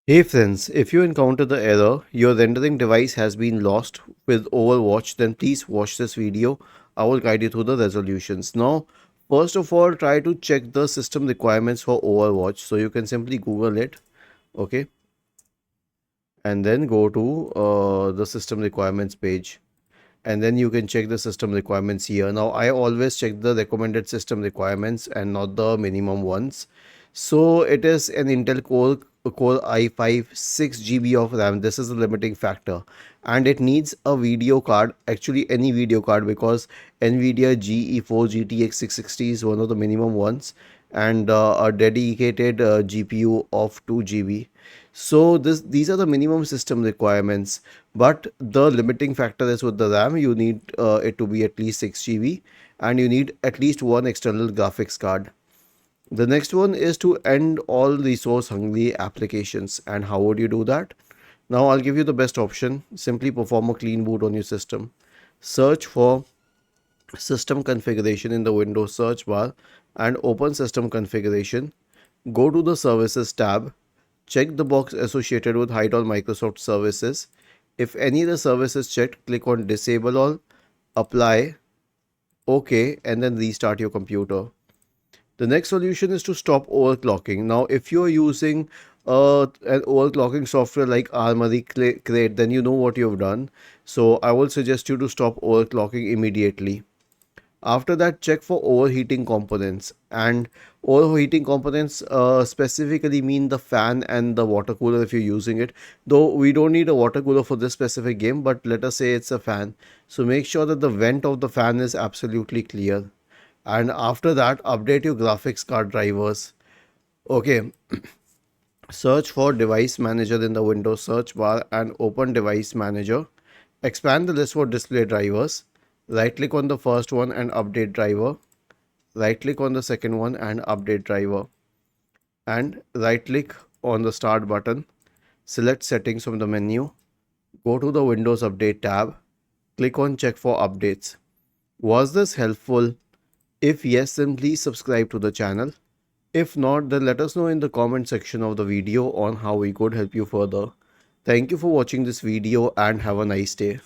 Hey friends, if you encounter the error, your rendering device has been lost with Overwatch, then please watch this video. I will guide you through the resolutions. Now, first of all, try to check the system requirements for Overwatch. So you can simply Google it, okay, and then go to the system requirements page. And then you can check the system requirements here. Now I always check the recommended system requirements and not the minimum ones. So it is an Intel Core i5 6 GB of RAM. This is the limiting factor, and it needs a video card, actually any video card, because Nvidia GE4 GTX 660 is one of the minimum ones, and a dedicated GPU of 2 GB. So these are the minimum system requirements, but the limiting factor is with the RAM. You need it to be at least 6 GB, and you need at least one external graphics card. The next one is to end all resource hungry applications. And how would you do that? Now I'll give you the best option. Simply perform a clean boot on your system. Search for system configuration in the Windows search bar and open system configuration. Go to the services tab. Check the box associated with hide all Microsoft services. If any of the service is checked, click on disable all, apply, OK, and then restart your computer. The next solution is to stop overclocking. Now, if you're using an overclocking software like Armory Crate, then you know what you've done. So I will suggest you to stop overclocking immediately. After that, check for overheating components, and overheating components specifically mean the fan and the water cooler if you're using it, though we don't need a water cooler for this specific game, but let us say it's a fan. So make sure that the vent of the fan is absolutely clear, and after that update your graphics card drivers. Okay, search for device manager in the Windows search bar and open device manager. Expand the list for display drivers. Right click on the first one and update driver. Right click on the second one and update driver. And right click on the start button. Select settings from the menu. Go to the Windows Update tab. Click on check for updates. Was this helpful? If yes, then please subscribe to the channel. If not, then let us know in the comment section of the video on how we could help you further. Thank you for watching this video and have a nice day.